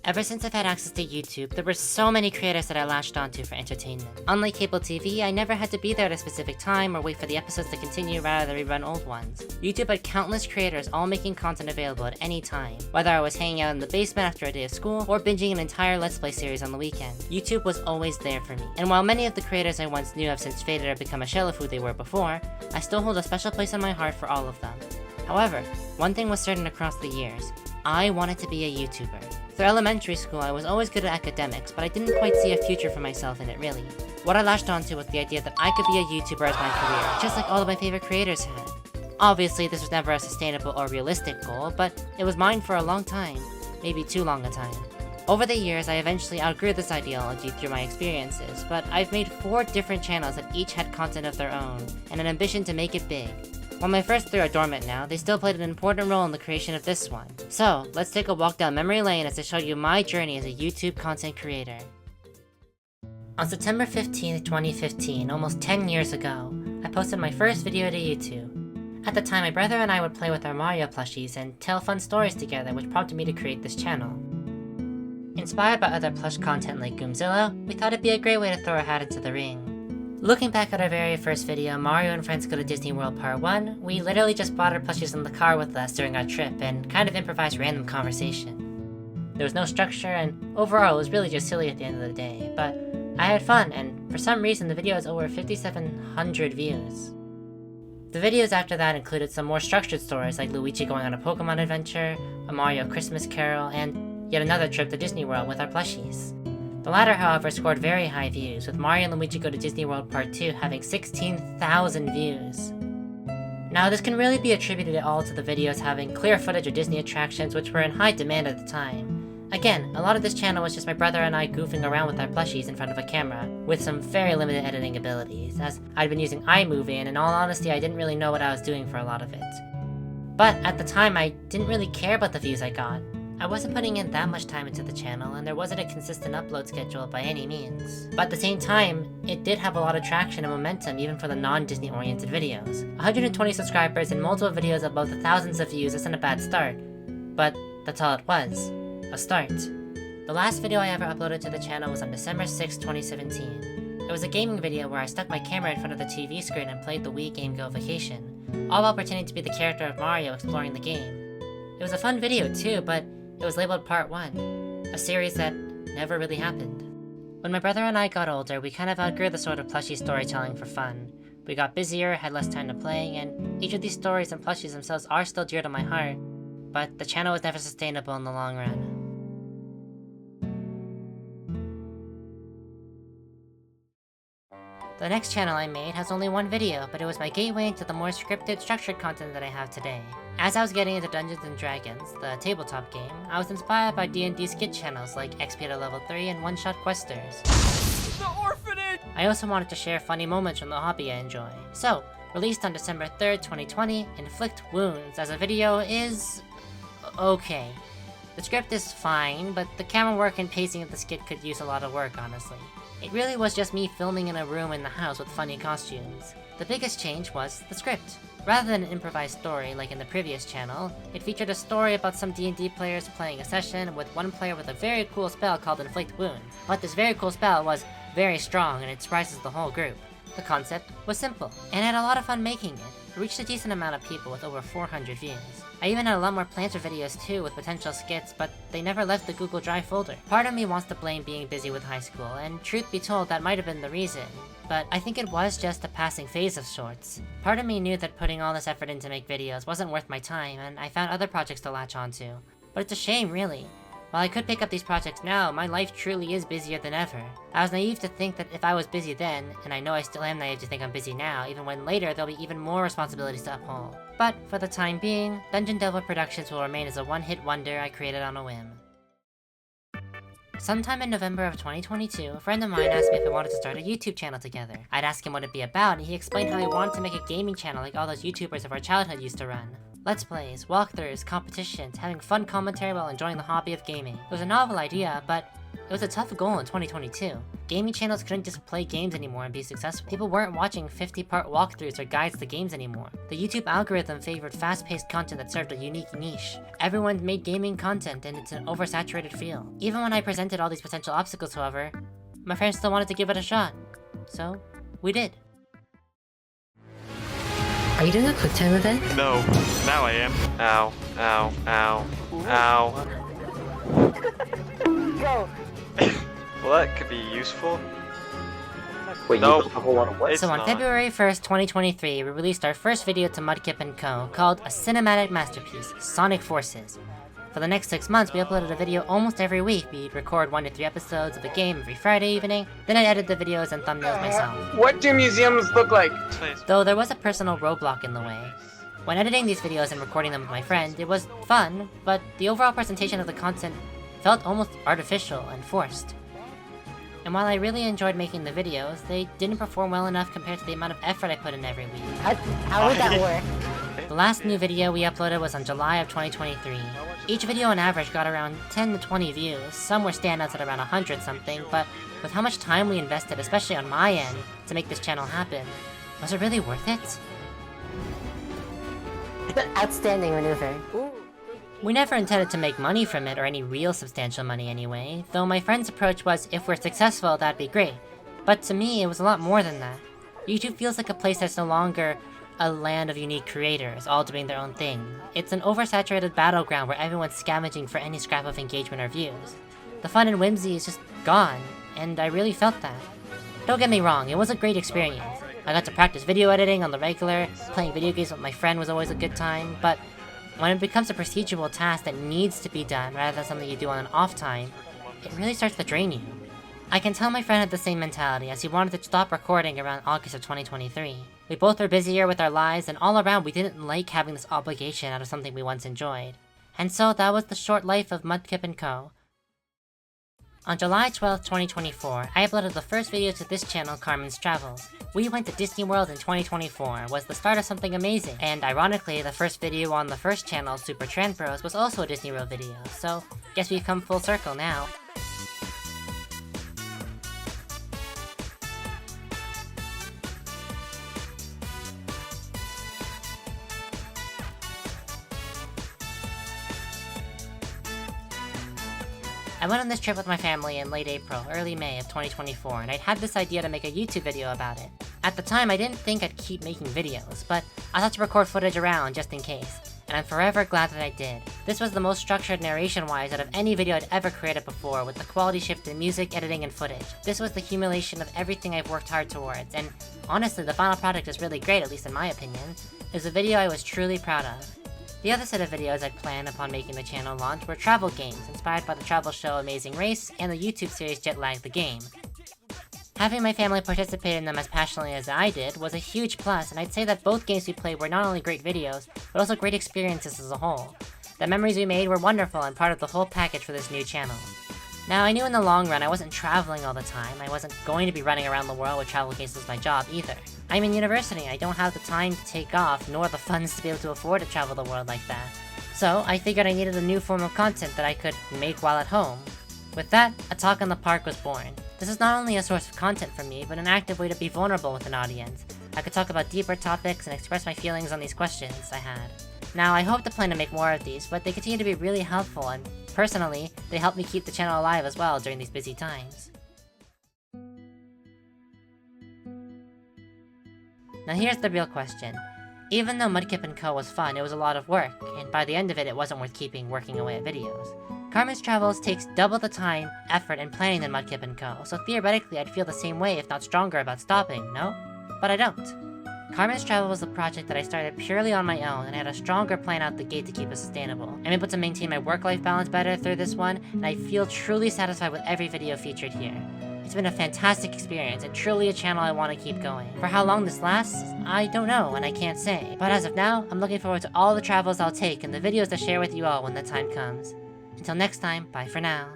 Ever since I've had access to YouTube, there were so many creators that I latched onto for entertainment. Unlike cable TV, I never had to be there at a specific time or wait for the episodes to continue rather than rerun old ones. YouTube had countless creators all making content available at any time, whether I was hanging out in the basement after a day of school or binging an entire Let's Play series on the weekend. YouTube was always there for me. And while many of the creators I once knew have since faded or become a shell of who they were before, I still hold a special place in my heart for all of them. However, one thing was certain across the years: I wanted to be a YouTuber. Through elementary school, I was always good at academics, but I didn't quite see a future for myself in it really. What I latched onto was the idea that I could be a YouTuber as my career, just like all of my favorite creators had. Obviously, this was never a sustainable or realistic goal, but it was mine for a long time. Maybe too long a time. Over the years, I eventually outgrew this ideology through my experiences, but I've made 4 different channels that each had content of their own, and an ambition to make it big. While my first 3 are dormant now, they still played an important role in the creation of this one. So, let's take a walk down memory lane as I show you my journey as a YouTube content creator. On September 15th, 2015, almost 10 years ago, I posted my first video to YouTube. At the time, my brother and I would play with our Mario plushies and tell fun stories together, which prompted me to create this channel. Inspired by other plush content like Goomzilla, we thought it'd be a great way to throw our hat into the ring. Looking back at our very first video, Mario and Friends Go to Disney World Part 1, we literally just brought our plushies in the car with us during our trip and kind of improvised random conversation. There was no structure, and overall it was really just silly at the end of the day, but I had fun, and for some reason the video has over 5,700 views. The videos after that included some more structured stories like Luigi going on a Pokemon adventure, a Mario Christmas Carol, and yet another trip to Disney World with our plushies. The latter, however, scored very high views, with Mario and Luigi Go to Disney World Part 2 having 16,000 views. Now, this can really be attributed all to the videos having clear footage of Disney attractions, which were in high demand at the time. Again, a lot of this channel was just my brother and I goofing around with our plushies in front of a camera, with some very limited editing abilities, as I'd been using iMovie, and in all honesty I didn't really know what I was doing for a lot of it. But at the time, I didn't really care about the views I got. I wasn't putting in that much time into the channel, and there wasn't a consistent upload schedule by any means. But at the same time, it did have a lot of traction and momentum even for the non-Disney oriented videos. 120 subscribers and multiple videos above the thousands of views isn't a bad start. But that's all it was. A start. The last video I ever uploaded to the channel was on December 6, 2017. It was a gaming video where I stuck my camera in front of the TV screen and played the Wii game Go Vacation, all while pretending to be the character of Mario exploring the game. It was a fun video too, but it was labeled Part 1, a series that never really happened. When my brother and I got older, we kind of outgrew the sort of plushie storytelling for fun. We got busier, had less time to play, and each of these stories and plushies themselves are still dear to my heart, but the channel was never sustainable in the long run. The next channel I made has only 1 video, but it was my gateway into the more scripted, structured content that I have today. As I was getting into Dungeons & Dragons, the tabletop game, I was inspired by D&D skit channels like XP to Level 3 and One Shot Questers. The orphanage! I also wanted to share funny moments from the hobby I enjoy. So, released on December 3rd, 2020, Inflict Wounds as a video is okay. The script is fine, but the camera work and pacing of the skit could use a lot of work, honestly. It really was just me filming in a room in the house with funny costumes. The biggest change was the script. Rather than an improvised story like in the previous channel, it featured a story about some D&D players playing a session with one player with a very cool spell called Inflict Wounds. But this very cool spell was very strong and it surprises the whole group. The concept was simple, and I had a lot of fun making it. It reached a decent amount of people with over 400 views. I even had a lot more plans for videos too with potential skits, but they never left the Google Drive folder. Part of me wants to blame being busy with high school, and truth be told that might have been the reason, but I think it was just a passing phase of sorts. Part of me knew that putting all this effort in to make videos wasn't worth my time, and I found other projects to latch onto. But it's a shame, really. While I could pick up these projects now, my life truly is busier than ever. I was naive to think that if I was busy then, and I know I still am naive to think I'm busy now, even when later there'll be even more responsibilities to uphold. But for the time being, Dungeon Devil Productions will remain as a one-hit wonder I created on a whim. Sometime in November of 2022, a friend of mine asked me if I wanted to start a YouTube channel together. I'd ask him what it'd be about, and he explained how he wanted to make a gaming channel like all those YouTubers of our childhood used to run. Let's plays, walkthroughs, competitions, having fun commentary while enjoying the hobby of gaming. It was a novel idea, but it was a tough goal in 2022. Gaming channels couldn't just play games anymore and be successful. People weren't watching 50-part walkthroughs or guides to games anymore. The YouTube algorithm favored fast-paced content that served a unique niche. Everyone made gaming content and it's an oversaturated field. Even when I presented all these potential obstacles, however, my friends still wanted to give it a shot. So, we did. Are you doing a quick time event? No, now I am. Ow, ow, ow, ow. Go! Well, that could be useful. Wait, Nope. you built a whole lot of what? It's So on not. February 1st, 2023, we released our first video to Mudkip & Co. called A Cinematic Masterpiece, Sonic Forces. For the next 6 months, we uploaded a video almost every week. We'd record 1 to 3 episodes of the game every Friday evening, then I'd edit the videos and thumbnails myself. What do museums look like? Please. Though there was a personal roadblock in the way. When editing these videos and recording them with my friend, it was fun, but the overall presentation of the content felt almost artificial and forced. And while I really enjoyed making the videos, they didn't perform well enough compared to the amount of effort I put in every week. How would that work? The last new video we uploaded was on July of 2023. Each video on average got around 10 to 20 views, some were standouts at around 100 something, but with how much time we invested, especially on my end, to make this channel happen, was it really worth it? Outstanding maneuver. We never intended to make money from it, or any real substantial money anyway, though my friend's approach was, if we're successful, that'd be great. But to me, it was a lot more than that. YouTube feels like a place that's no longer a land of unique creators, all doing their own thing. It's an oversaturated battleground where everyone's scavenging for any scrap of engagement or views. The fun and whimsy is just gone, and I really felt that. Don't get me wrong, it was a great experience. I got to practice video editing on the regular, playing video games with my friend was always a good time, but when it becomes a procedural task that needs to be done rather than something you do on an off time, it really starts to drain you. I can tell my friend had the same mentality, as he wanted to stop recording around August of 2023. We both were busier with our lives, and all around we didn't like having this obligation out of something we once enjoyed. And so that was the short life of Mudkip & Co. On July 12th, 2024, I uploaded the first video to this channel, Carmen's Travels. We went to Disney World in 2024, was the start of something amazing, and ironically, the first video on the first channel, Super Tran Bros, was also a Disney World video, so guess we've come full circle now. I went on this trip with my family in late April, early May of 2024, and I'd had this idea to make a YouTube video about it. At the time, I didn't think I'd keep making videos, but I thought to record footage around just in case, and I'm forever glad that I did. This was the most structured narration-wise out of any video I'd ever created before, with the quality shift in music, editing, and footage. This was the accumulation of everything I've worked hard towards, and honestly, the final product is really great, at least in my opinion. It was a video I was truly proud of. The other set of videos I'd planned upon making the channel launch were travel games, inspired by the travel show Amazing Race and the YouTube series Jetlag the Game. Having my family participate in them as passionately as I did was a huge plus, and I'd say that both games we played were not only great videos, but also great experiences as a whole. The memories we made were wonderful and part of the whole package for this new channel. Now, I knew in the long run I wasn't traveling all the time. I wasn't going to be running around the world with travel games as my job either. I'm in university, I don't have the time to take off, nor the funds to be able to afford to travel the world like that. So, I figured I needed a new form of content that I could make while at home. With that, A Talk in the Park was born. This is not only a source of content for me, but an active way to be vulnerable with an audience. I could talk about deeper topics and express my feelings on these questions I had. Now, I hope to plan to make more of these, but they continue to be really helpful, and personally, they help me keep the channel alive as well during these busy times. Now here's the real question. Even though Mudkip & Co. was fun, it was a lot of work, and by the end of it, it wasn't worth keeping working away at videos. Carmen's Travels takes double the time, effort, and planning than Mudkip & Co., so theoretically I'd feel the same way if not stronger about stopping, no? But I don't. Carmen's Travel was a project that I started purely on my own, and I had a stronger plan out the gate to keep it sustainable. I'm able to maintain my work-life balance better through this one, and I feel truly satisfied with every video featured here. It's been a fantastic experience, and truly a channel I want to keep going. For how long this lasts, I don't know, and I can't say. But as of now, I'm looking forward to all the travels I'll take and the videos to share with you all when the time comes. Until next time, bye for now.